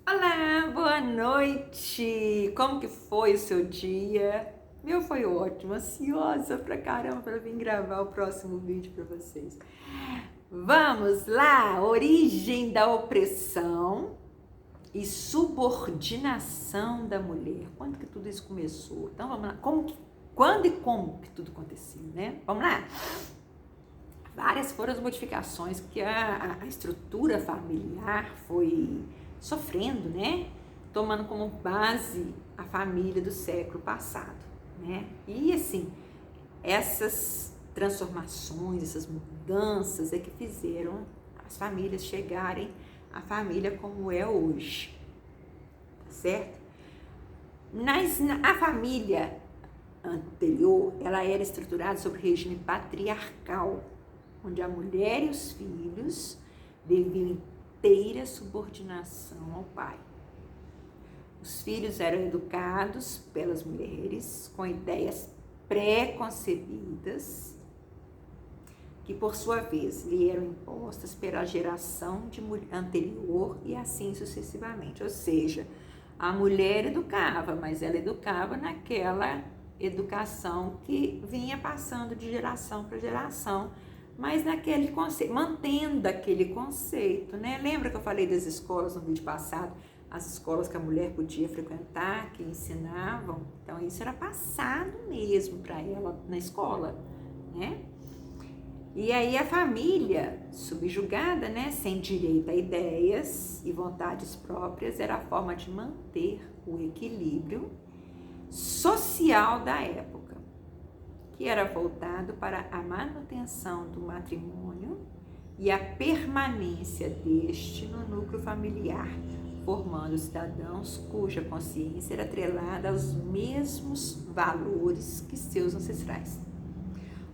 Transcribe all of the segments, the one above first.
Olá, boa noite! Como que foi o seu dia? Meu foi ótimo, ansiosa pra caramba para vir gravar o próximo vídeo para vocês. Vamos lá! Origem da opressão e subordinação da mulher. Quando que tudo isso começou? Então vamos lá. Quando e como que tudo aconteceu, né? Vamos lá! Várias foram as modificações que a estrutura familiar foi sofrendo, né? Tomando como base a família do século passado, né? E assim, essas transformações, essas mudanças é que fizeram as famílias chegarem à família como é hoje, certo? A família anterior, ela era estruturada sobre regime patriarcal, onde a mulher e os filhos deviam inteira subordinação ao pai. Os filhos eram educados pelas mulheres com ideias pré-concebidas, que por sua vez lhe eram impostas pela geração anterior e assim sucessivamente. Ou seja, a mulher educava, mas ela educava naquela educação que vinha passando de geração para geração, mas naquele conceito, mantendo aquele conceito, né? Lembra que eu falei das escolas no vídeo passado? As escolas que a mulher podia frequentar, que ensinavam, então isso era passado mesmo para ela na escola, né? E aí a família subjugada, né, sem direito a ideias e vontades próprias, era a forma de manter o equilíbrio social da época, que era voltado para a manutenção do matrimônio e a permanência deste no núcleo familiar, formando cidadãos cuja consciência era atrelada aos mesmos valores que seus ancestrais.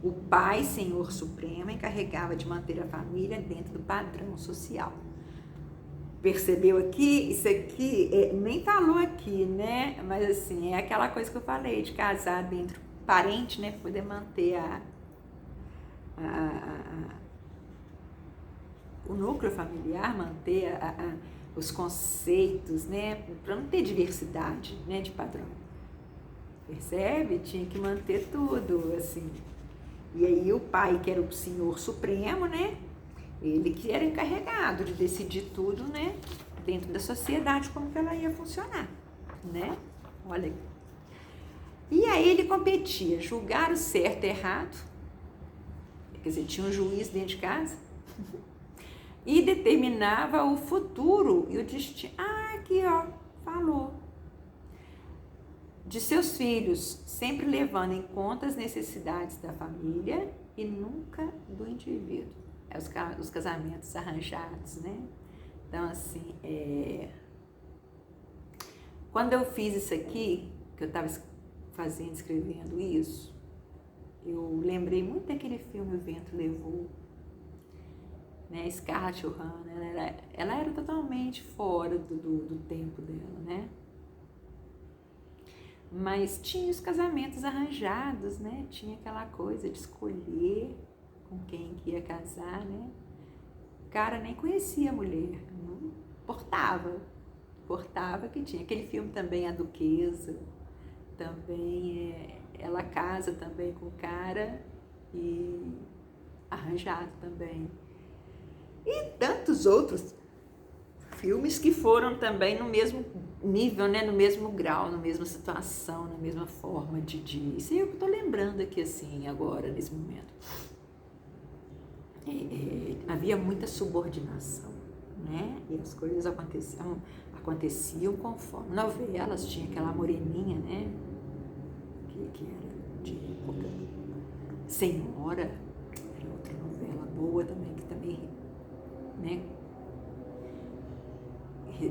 O pai, senhor supremo, encarregava de manter a família dentro do padrão social. Percebeu aqui? Isso aqui, nem falou aqui, né? Mas assim, é aquela coisa que eu falei, de casar dentro parente, né, poder manter o núcleo familiar, manter os conceitos, né, para não ter diversidade, né, de padrão. Percebe? Tinha que manter tudo, assim. E aí o pai, que era o senhor supremo, né, ele que era encarregado de decidir tudo, né, dentro da sociedade, como que ela ia funcionar, né? Olha aí. E aí ele competia, julgar o certo e errado, quer dizer, tinha um juiz dentro de casa, e determinava o futuro e o destino. Ah, aqui ó, falou. De seus filhos, sempre levando em conta as necessidades da família e nunca do indivíduo. Os casamentos arranjados, né? Então, assim, quando eu fiz isso aqui, que eu estava escrevendo isso, eu lembrei muito daquele filme O Vento Levou, né? Scarlett Johansson, ela era totalmente fora do tempo dela, né? Mas tinha os casamentos arranjados, né? Tinha aquela coisa de escolher com quem que ia casar, né? O cara nem conhecia a mulher, não importava que tinha. Aquele filme também, A Duquesa, também ela casa também com o cara e arranjado também. E tantos outros filmes que foram também no mesmo nível, né, no mesmo grau, na mesma situação, na mesma forma de isso. E eu estou lembrando aqui assim agora, nesse momento. Havia muita subordinação, né? E as coisas aconteciam conforme. Novelas, tinha aquela moreninha, né? Que era de época. Senhora, era outra novela boa também, que também, né,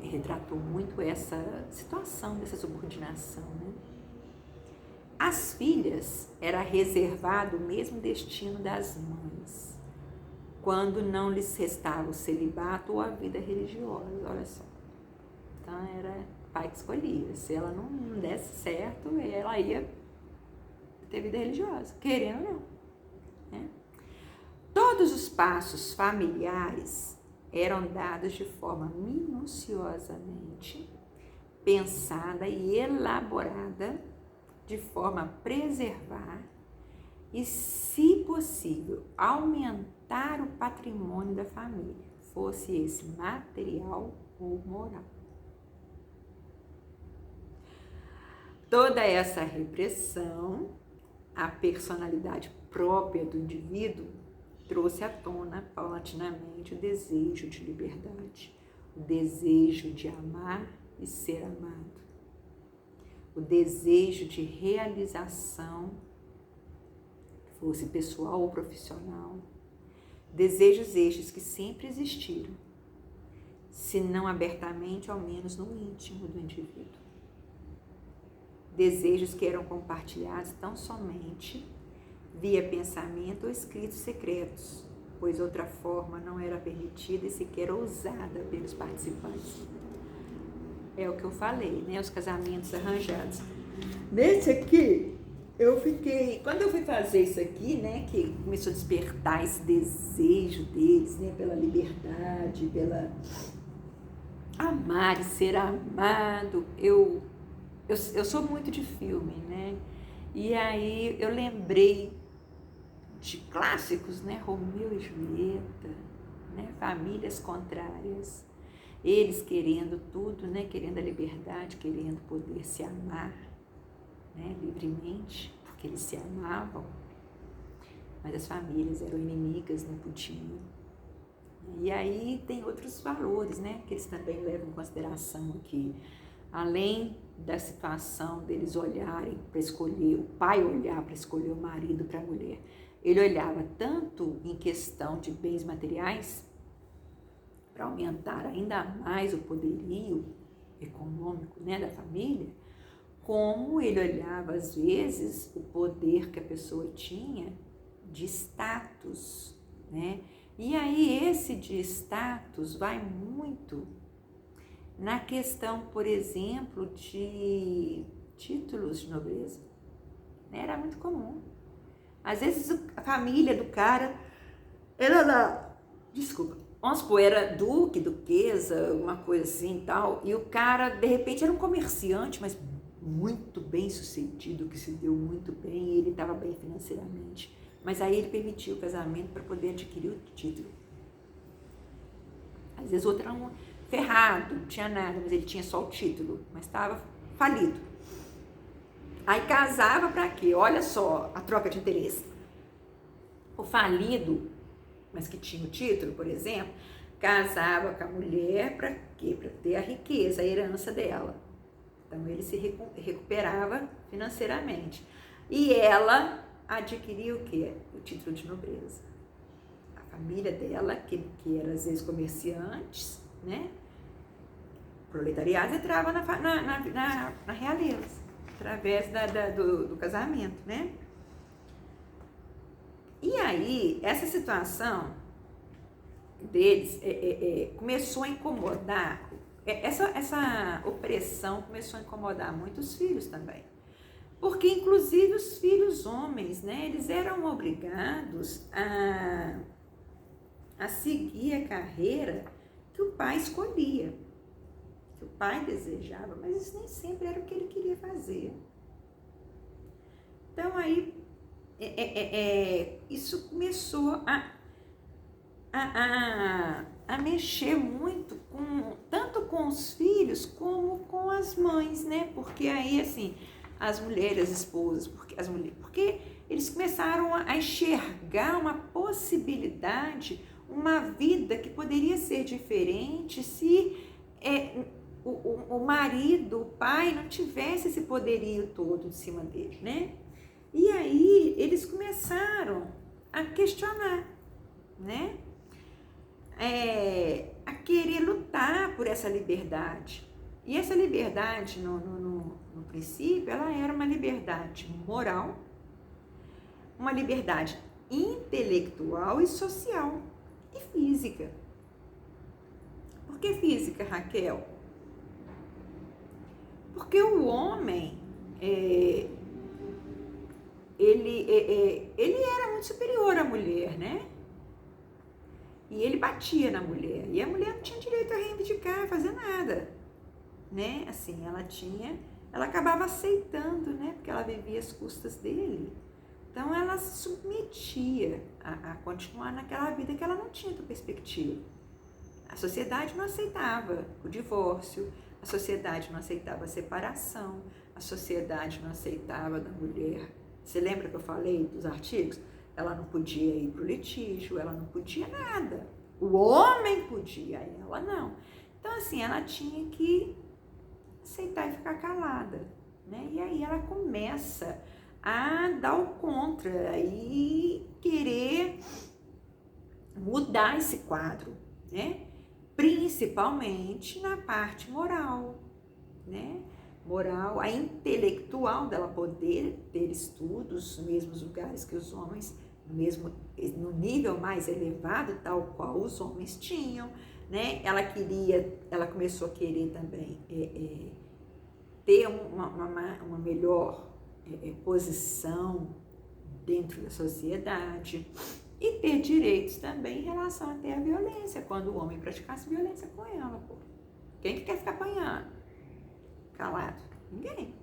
retratou muito essa situação dessa subordinação, né? As filhas era reservado o mesmo destino das mães, quando não lhes restava o celibato ou a vida religiosa, olha só. Então era o pai que escolhia, se ela não desse certo, ela ia ter vida religiosa, querendo ou não, né? Todos os passos familiares eram dados de forma minuciosamente pensada e elaborada, de forma a preservar e, se possível, aumentar o patrimônio da família, fosse esse material ou moral. Toda essa repressão, a personalidade própria do indivíduo, trouxe à tona paulatinamente o desejo de liberdade, o desejo de amar e ser amado, o desejo de realização, fosse pessoal ou profissional, desejos estes que sempre existiram, se não abertamente, ao menos no íntimo do indivíduo. Desejos que eram compartilhados tão somente via pensamento ou escritos secretos, pois outra forma não era permitida e sequer ousada pelos participantes. É o que eu falei, né? Os casamentos arranjados. Nesse aqui, quando eu fui fazer isso aqui, né, que começou a despertar esse desejo deles, né, pela liberdade, pela amar e ser amado, eu sou muito de filme, né? E aí eu lembrei de clássicos, né? Romeu e Julieta, né? Famílias contrárias, eles querendo tudo, né? Querendo a liberdade, querendo poder se amar, né? Livremente, porque eles se amavam, mas as famílias eram inimigas, não podiam. E aí tem outros valores, né? Que eles também levam em consideração aqui. Além da situação deles olharem para escolher, o pai olhar para escolher o marido para a mulher, ele olhava tanto em questão de bens materiais, para aumentar ainda mais o poderio econômico, né, da família, como ele olhava às vezes o poder que a pessoa tinha de status, né? E aí esse de status vai muito na questão, por exemplo, de títulos de nobreza, né? Era muito comum. Às vezes a família do cara era vamos supor, era duque, duquesa, uma coisa assim e tal, e o cara, de repente, era um comerciante, mas muito bem sucedido, que se deu muito bem, e ele estava bem financeiramente. Mas aí ele permitiu o casamento para poder adquirir o título. Às vezes o outro era ferrado, não tinha nada, mas ele tinha só o título, mas estava falido. Aí casava para quê? Olha só a troca de interesse. O falido, mas que tinha o título, por exemplo, casava com a mulher para quê? Para ter a riqueza, a herança dela. Então ele se recuperava financeiramente. E ela adquiria o quê? O título de nobreza. A família dela, que era às vezes comerciantes, né? Proletariado, entrava na realeza, através do casamento, né? E aí, essa situação deles começou a incomodar, essa opressão começou a incomodar muitos filhos também. Porque, inclusive, os filhos homens, né, eles eram obrigados a seguir a carreira que o pai escolhia, que o pai desejava, mas isso nem sempre era o que ele queria fazer. Então, aí, isso começou a mexer muito, tanto com os filhos como com as mães, né? Porque aí, assim, as mulheres, as esposas, porque eles começaram a enxergar uma possibilidade, uma vida que poderia ser diferente se o marido, o pai, não tivesse esse poderio todo em cima dele, né? E aí eles começaram a questionar, né? A querer lutar por essa liberdade. E essa liberdade, no princípio, ela era uma liberdade moral, uma liberdade intelectual e social e física. Por que física, Raquel? Porque o homem, ele era muito superior à mulher, né? E ele batia na mulher. E a mulher não tinha direito a reivindicar, a fazer nada, né? Assim, ela acabava aceitando, né? Porque ela vivia às custas dele. Então, ela se submetia a continuar naquela vida que ela não tinha outra perspectiva. A sociedade não aceitava o divórcio, a sociedade não aceitava a separação, a sociedade não aceitava da mulher. Você lembra que eu falei dos artigos? Ela não podia ir para o litígio, ela não podia nada. O homem podia, ela não. Então, assim, ela tinha que aceitar e ficar calada, né? E aí ela começa a dar o contra e querer mudar esse quadro, né? Principalmente na parte moral, né? Moral, a intelectual dela poder ter estudos nos mesmos lugares que os homens, no nível mais elevado, tal qual os homens tinham, né? Ela começou a querer também ter uma melhor posição dentro da sociedade e ter direitos também em relação até à violência, quando o homem praticasse violência com ela, pô. Quem que quer ficar apanhando? Calado? Ninguém,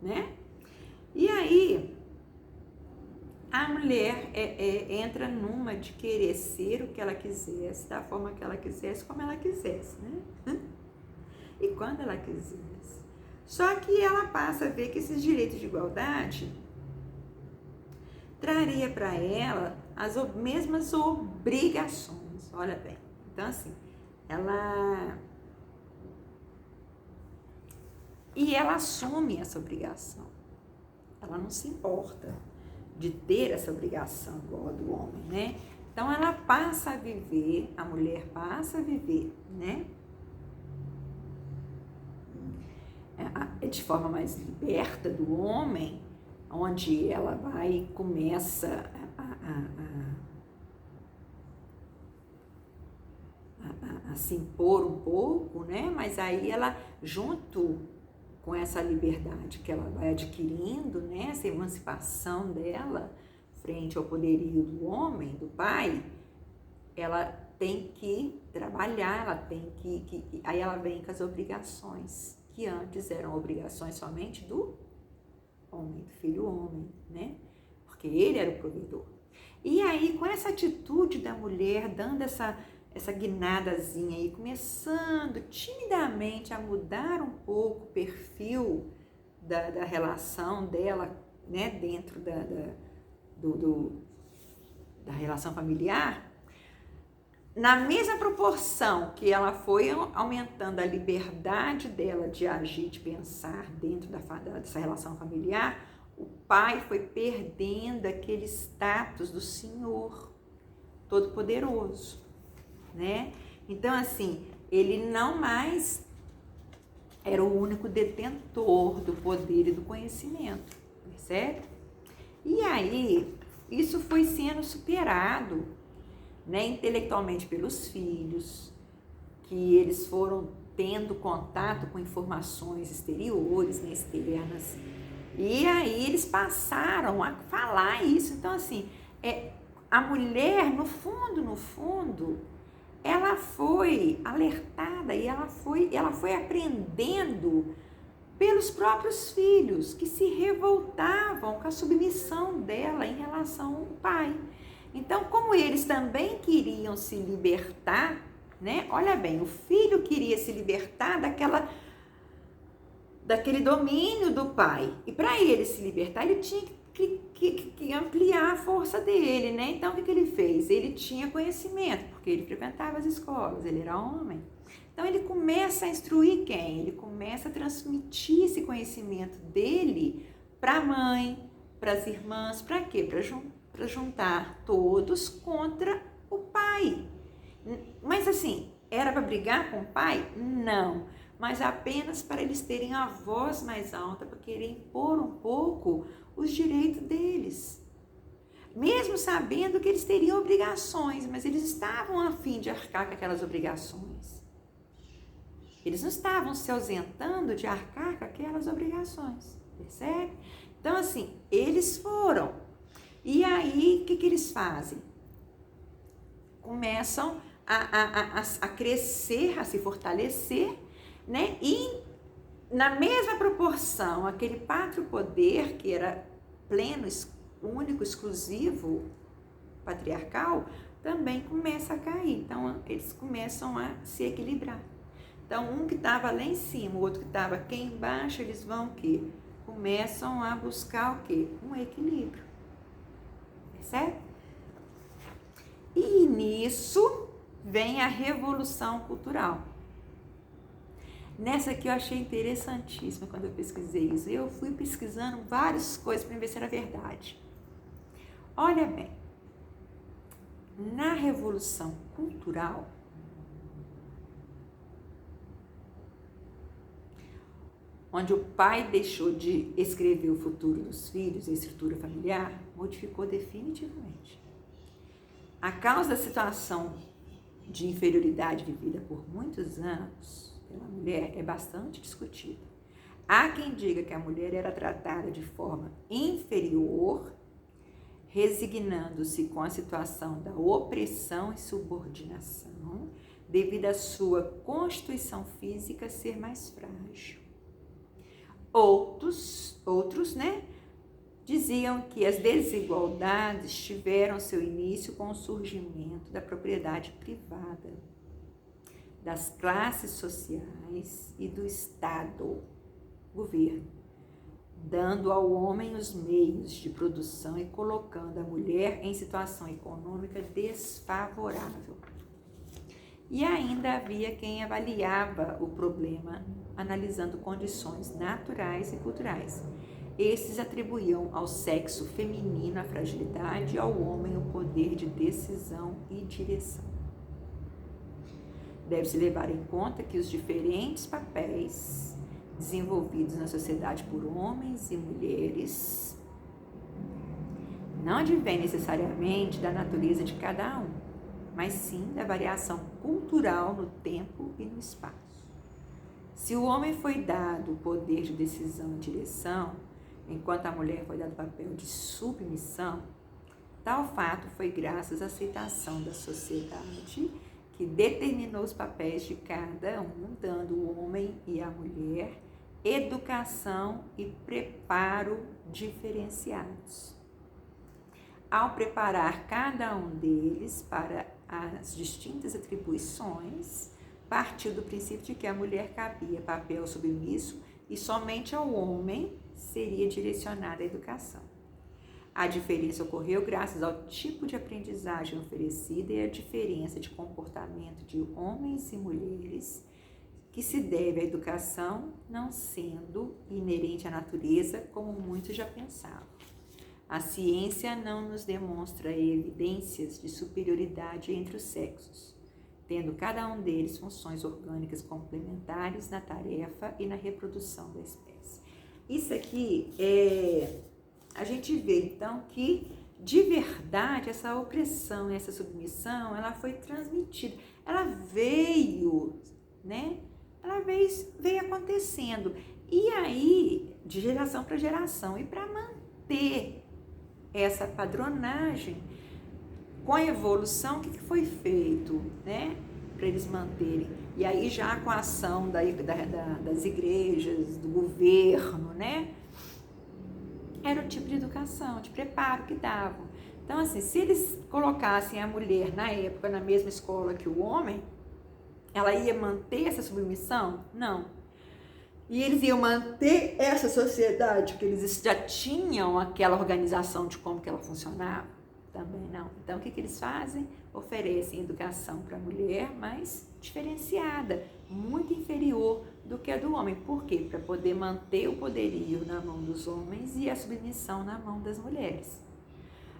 né? E aí, a mulher entra numa de querer ser o que ela quisesse, da forma que ela quisesse, como ela quisesse, né? E quando ela quisesse. Só que ela passa a ver que esses direitos de igualdade traria para ela as mesmas obrigações. Olha bem, então assim, ela assume essa obrigação. Ela não se importa de ter essa obrigação igual a do homem, né? Então ela passa a viver, a mulher passa a viver, né? De forma mais liberta do homem, onde ela vai e começa a se impor um pouco, né? Mas aí ela, junto com essa liberdade que ela vai adquirindo, né? Essa emancipação dela frente ao poderio do homem, do pai, ela tem que trabalhar, ela tem aí ela vem com as obrigações, que antes eram obrigações somente do homem, do filho homem, né? Porque ele era o provedor. E aí, com essa atitude da mulher, dando essa guinadazinha aí, começando timidamente a mudar um pouco o perfil da relação dela, né? Dentro da relação familiar, na mesma proporção que ela foi aumentando a liberdade dela de agir, de pensar dentro dessa relação familiar, o pai foi perdendo aquele status do Senhor Todo-Poderoso, né? Então, assim, ele não mais era o único detentor do poder e do conhecimento, percebe? E aí, isso foi sendo superado, né, intelectualmente pelos filhos, que eles foram tendo contato com informações exteriores, né, externas, e aí eles passaram a falar isso. Então, assim, a mulher, no fundo, ela foi alertada e ela foi aprendendo pelos próprios filhos, que se revoltavam com a submissão dela em relação ao pai. Então, como eles também queriam se libertar, né? Olha bem, o filho queria se libertar daquele domínio do pai. E para ele se libertar, ele tinha que ampliar a força dele, né? Então, o que ele fez? Ele tinha conhecimento, porque ele frequentava as escolas, ele era homem. Então, ele começa a instruir quem? Ele começa a transmitir esse conhecimento dele para a mãe, para as irmãs, para quê? Para juntar todos contra o pai. Mas assim, era para brigar com o pai? Não, mas apenas para eles terem a voz mais alta, para querer impor um pouco os direitos deles. Mesmo sabendo que eles teriam obrigações, mas eles estavam a fim de arcar com aquelas obrigações. Eles não estavam se ausentando de arcar com aquelas obrigações, percebe? Então assim, eles foram. E aí, o que eles fazem? Começam a crescer, a se fortalecer, né? E na mesma proporção, aquele pátrio poder que era pleno, único, exclusivo, patriarcal, também começa a cair. Então, eles começam a se equilibrar. Então, um que estava lá em cima, o outro que estava aqui embaixo, eles vão o quê? Começam a buscar o quê? Um equilíbrio. Certo? E nisso vem a Revolução Cultural. Nessa aqui eu achei interessantíssima quando eu pesquisei isso. Eu fui pesquisando várias coisas para ver se era verdade. Olha bem, na Revolução Cultural, onde o pai deixou de escrever o futuro dos filhos, a estrutura familiar, modificou definitivamente. A causa da situação de inferioridade vivida por muitos anos pela mulher é bastante discutida. Há quem diga que a mulher era tratada de forma inferior, resignando-se com a situação da opressão e subordinação, devido à sua constituição física ser mais frágil. Outros, né, diziam que as desigualdades tiveram seu início com o surgimento da propriedade privada, das classes sociais e do Estado, governo, dando ao homem os meios de produção e colocando a mulher em situação econômica desfavorável. E ainda havia quem avaliava o problema analisando condições naturais e culturais. Esses atribuíam ao sexo feminino a fragilidade e ao homem o poder de decisão e direção. Deve-se levar em conta que os diferentes papéis desenvolvidos na sociedade por homens e mulheres não advêm necessariamente da natureza de cada um, mas sim da variação cultural no tempo e no espaço. Se o homem foi dado o poder de decisão e direção, enquanto a mulher foi dado o papel de submissão, tal fato foi graças à aceitação da sociedade que determinou os papéis de cada um, dando ao homem e à mulher educação e preparo diferenciados. Ao preparar cada um deles para as distintas atribuições, partiu do princípio de que a mulher cabia papel submisso e somente ao homem seria direcionada a educação. A diferença ocorreu graças ao tipo de aprendizagem oferecida e à diferença de comportamento de homens e mulheres que se deve à educação, não sendo inerente à natureza, como muitos já pensavam. A ciência não nos demonstra evidências de superioridade entre os sexos, tendo cada um deles funções orgânicas complementares na tarefa e na reprodução da espécie. Isso aqui a gente vê então que de verdade essa opressão, essa submissão, ela foi transmitida, ela veio, né? Ela veio acontecendo e aí de geração para geração, e para manter essa padronagem com a evolução, o que foi feito, né, para eles manterem? E aí já com a ação das igrejas, do governo, né, era o tipo de educação, de preparo que davam. Então, assim, se eles colocassem a mulher na época na mesma escola que o homem, ela ia manter essa submissão? Não. E eles iam manter essa sociedade, que eles já tinham aquela organização de como que ela funcionava? Também não. Então, o que eles fazem? Oferecem educação para a mulher, mas diferenciada, muito inferior do que a do homem. Por quê? Para poder manter o poderio na mão dos homens e a submissão na mão das mulheres.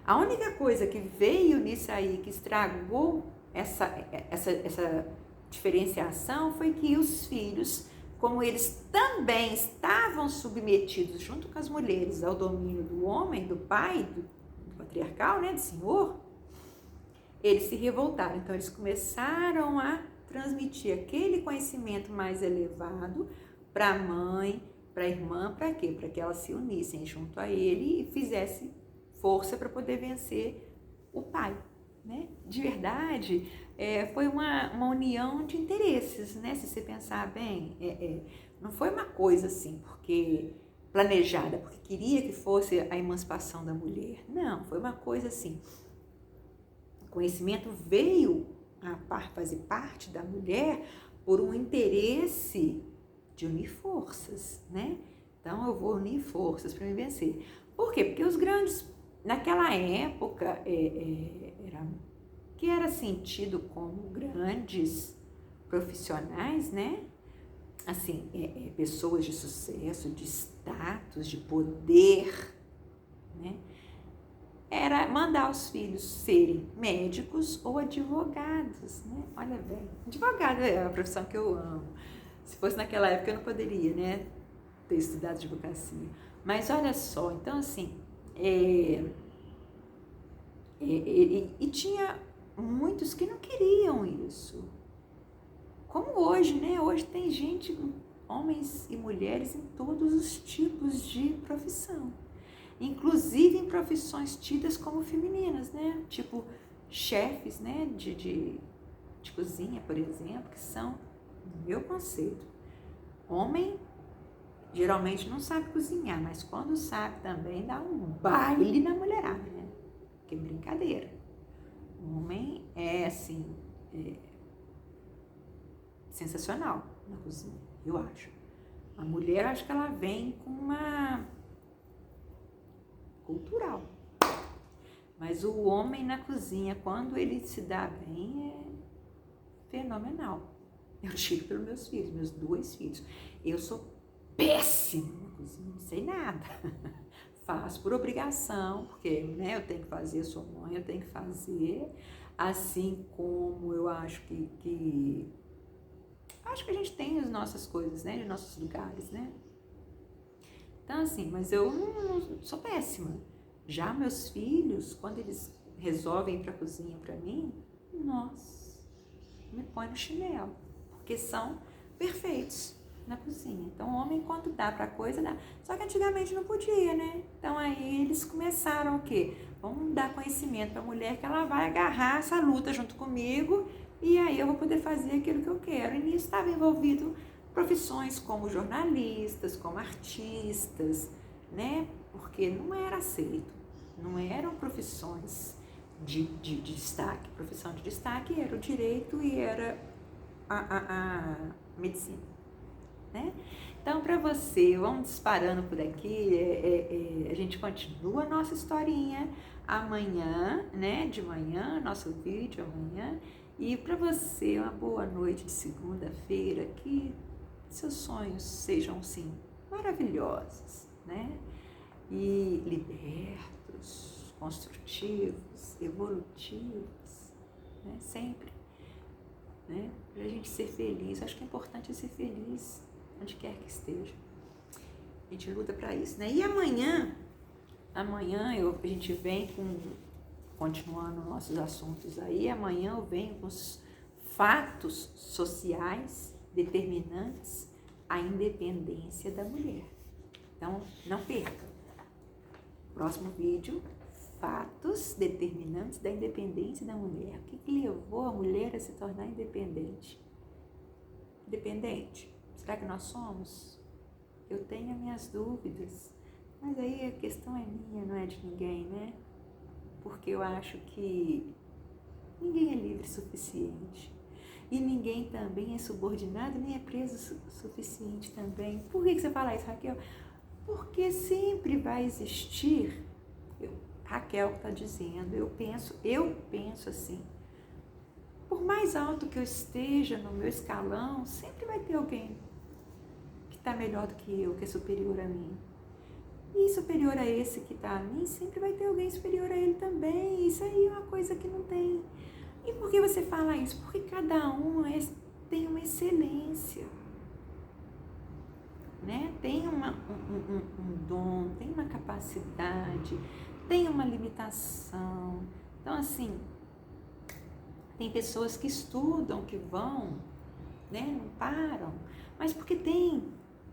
A única coisa que veio nisso aí, que estragou essa diferenciação, foi que os filhos, como eles também estavam submetidos junto com as mulheres ao domínio do homem, do pai, do patriarcal, né, do senhor, eles se revoltaram. Então eles começaram a transmitir aquele conhecimento mais elevado para a mãe, para a irmã, para quê? Para que elas se unissem junto a ele e fizessem força para poder vencer o pai. né? De verdade, foi uma união de interesses, né? Se você pensar bem, não foi uma coisa assim, porque planejada, porque queria que fosse a emancipação da mulher. Não, foi uma coisa assim. O conhecimento veio a fazer parte da mulher por um interesse de unir forças, né? Então eu vou unir forças para me vencer. Por quê? Porque os grandes, naquela época, que era sentido como grandes profissionais, né? Assim, pessoas de sucesso, de status, de poder, né? Era mandar os filhos serem médicos ou advogados, né? Olha bem, advogado é a profissão que eu amo. Se fosse naquela época eu não poderia, né, ter estudado advocacia. Mas olha só, então assim, e tinha muitos que não queriam isso. Como hoje, né? Hoje tem gente, homens e mulheres em todos os tipos de profissão. Inclusive em profissões tidas como femininas, né? Tipo chefes, né? De cozinha, por exemplo, que são, no meu conceito, homem geralmente não sabe cozinhar, mas quando sabe também dá um baile na mulherada, né? Que brincadeira. O homem é assim, sensacional na cozinha, eu acho. A mulher, acho que ela vem com uma cultural. Mas o homem na cozinha, quando ele se dá bem, é fenomenal. Eu tiro pelos meus filhos, meus 2 filhos. Eu sou péssima na cozinha, não sei nada. Faço por obrigação, porque, né, eu tenho que fazer, eu sou mãe, eu tenho que fazer. Assim como eu acho que a gente tem as nossas coisas, né, de nossos lugares, né? Então, assim, mas eu não sou péssima. Já meus filhos, quando eles resolvem ir para a cozinha para mim, nossa, me põe no chinelo, porque são perfeitos na cozinha. Então, o homem, quando dá para coisa, dá. Só que antigamente não podia, né? Então, aí eles começaram o quê? Vamos dar conhecimento para a mulher que ela vai agarrar essa luta junto comigo e aí eu vou poder fazer aquilo que eu quero. E nisso estava envolvido profissões como jornalistas, como artistas, né? Porque não era aceito, não eram profissões de destaque. Profissão de destaque era o direito e era a medicina, né? Então, para você, vamos disparando por aqui, a gente continua a nossa historinha amanhã, né? De manhã, nosso vídeo amanhã. E para você, uma boa noite de segunda-feira, que seus sonhos sejam, sim, maravilhosos, né? E libertos, construtivos, evolutivos, né? Sempre, né? Para a gente ser feliz. Acho que é importante ser feliz onde quer que esteja. A gente luta para isso, né? E amanhã a gente vem continuando nossos assuntos aí, amanhã eu venho com os fatos sociais determinantes à independência da mulher. Então, não perca. Próximo vídeo, fatos determinantes da independência da mulher. O que levou a mulher a se tornar independente? Independente? Será que nós somos? Eu tenho as minhas dúvidas, mas aí a questão é minha, não é de ninguém, né? Porque eu acho que ninguém é livre o suficiente. E ninguém também é subordinado, nem é preso o suficiente também. Por que você fala isso, Raquel? Porque sempre vai existir, Raquel está dizendo, eu penso assim, por mais alto que eu esteja no meu escalão, sempre vai ter alguém que está melhor do que eu, que é superior a mim. E superior a esse que está a mim, sempre vai ter alguém superior a ele também. Isso aí é uma coisa que não tem. E por que você fala isso? Porque cada um tem uma excelência, né? Tem um dom, tem uma capacidade, tem uma limitação. Então, assim, tem pessoas que estudam, que vão, né? Não param, mas porque tem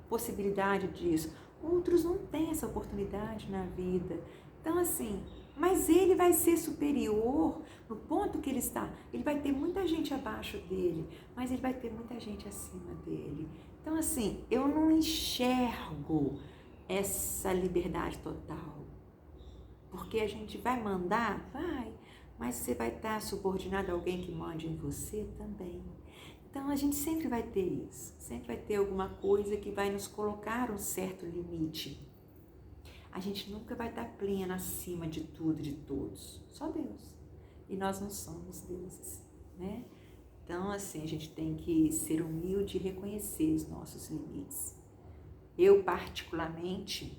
possibilidade disso. Outros não têm essa oportunidade na vida. Então, assim, Mas ele vai ser superior no ponto que ele está. Ele vai ter muita gente abaixo dele, mas ele vai ter muita gente acima dele. Então, assim, eu não enxergo essa liberdade total. Porque a gente vai mandar? Vai. Mas você vai estar subordinado a alguém que mande em você também. Então, a gente sempre vai ter isso. Sempre vai ter alguma coisa que vai nos colocar um certo limite. A gente nunca vai estar plena acima de tudo e de todos. Só Deus. E nós não somos deuses, né? Então, assim, a gente tem que ser humilde e reconhecer os nossos limites. Eu, particularmente,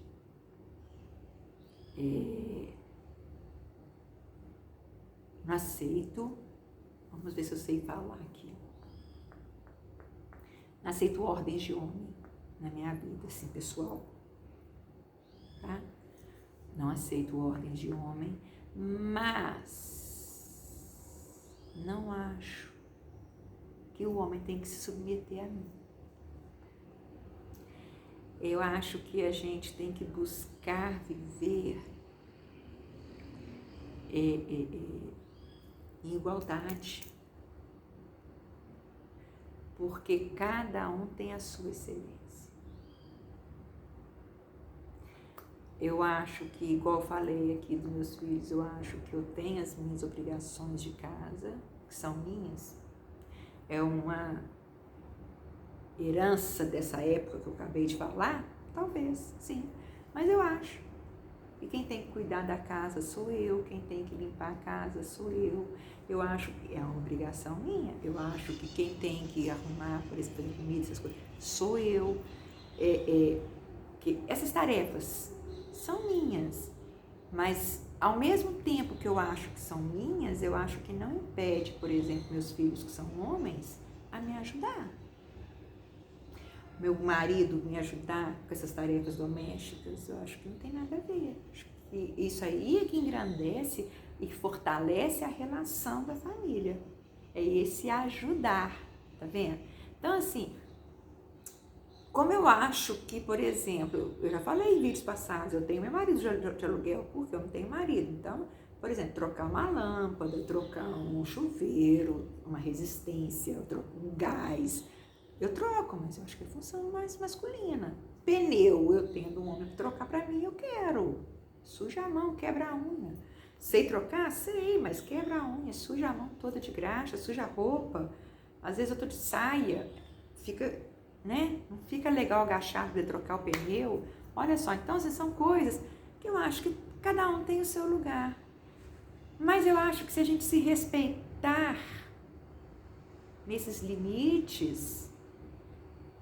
não aceito, vamos ver se eu sei falar aqui, não aceito ordens de homem na minha vida, assim, pessoal, tá? Não aceito ordens de homem, mas não acho que o homem tem que se submeter a mim. Eu acho que a gente tem que buscar viver em igualdade, porque cada um tem a sua excelência. Eu acho que, igual eu falei aqui dos meus filhos, eu acho que eu tenho as minhas obrigações de casa, que são minhas. É uma herança dessa época que eu acabei de falar? Talvez, sim. Mas eu acho que quem tem que cuidar da casa sou eu, quem tem que limpar a casa sou eu. Eu acho que é uma obrigação minha. Eu acho que quem tem que arrumar, por exemplo, comida, essas coisas, sou eu. Que essas tarefas são minhas, mas ao mesmo tempo que eu acho que são minhas, eu acho que não impede, por exemplo, meus filhos que são homens, a me ajudar. Meu marido me ajudar com essas tarefas domésticas, eu acho que não tem nada a ver. Acho que isso aí é que engrandece e fortalece a relação da família. É esse ajudar, tá vendo? Então, assim, como eu acho que, por exemplo, eu já falei em vídeos passados, eu tenho meu marido de aluguel, porque eu não tenho marido. Então, por exemplo, trocar uma lâmpada, trocar um chuveiro, uma resistência, um gás, eu troco, mas eu acho que é função mais masculina. Pneu, eu tendo um homem para trocar para mim, eu quero. Suja a mão, quebra a unha. Sei trocar? Sei, mas quebra a unha, suja a mão toda de graxa, suja a roupa. Às vezes eu tô de saia, fica, né? Não fica legal agachar para trocar o pneu. Olha só, então essas são coisas que eu acho que cada um tem o seu lugar. Mas eu acho que se a gente se respeitar nesses limites,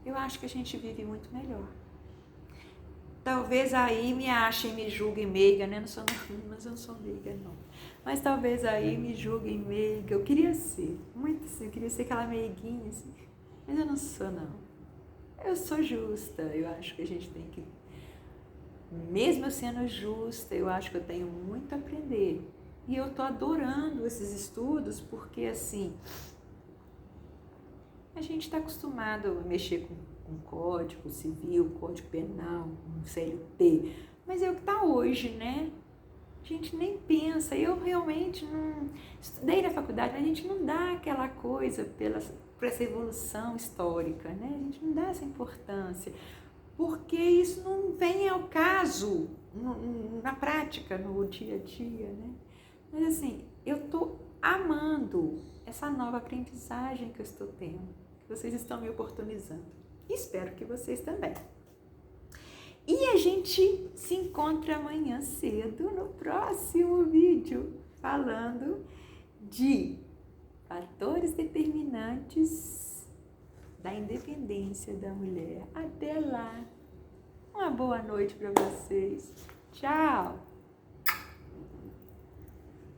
eu acho que a gente vive muito melhor. Talvez aí me achem, me julguem meiga, né? Mas eu não sou meiga, não. Mas talvez aí me julguem meiga. Eu queria ser, muito assim, eu queria ser aquela meiguinha, assim. Mas eu não sou, não. Eu sou justa, eu acho que a gente tem que... Mesmo eu sendo justa, eu acho que eu tenho muito a aprender. E eu tô adorando esses estudos porque, assim... A gente está acostumado a mexer com Código Civil, Código Penal, com CLT, mas é o que está hoje, né? A gente nem pensa, eu realmente não estudei na faculdade, mas a gente não dá aquela coisa por essa evolução histórica, né? A gente não dá essa importância, porque isso não vem ao caso na prática, no dia a dia, né? Mas assim, eu estou amando essa nova aprendizagem que eu estou tendo, que vocês estão me oportunizando. Espero que vocês também. E a gente se encontra amanhã cedo no próximo vídeo, falando de fatores determinantes da independência da mulher. Até lá! Uma boa noite para vocês. Tchau!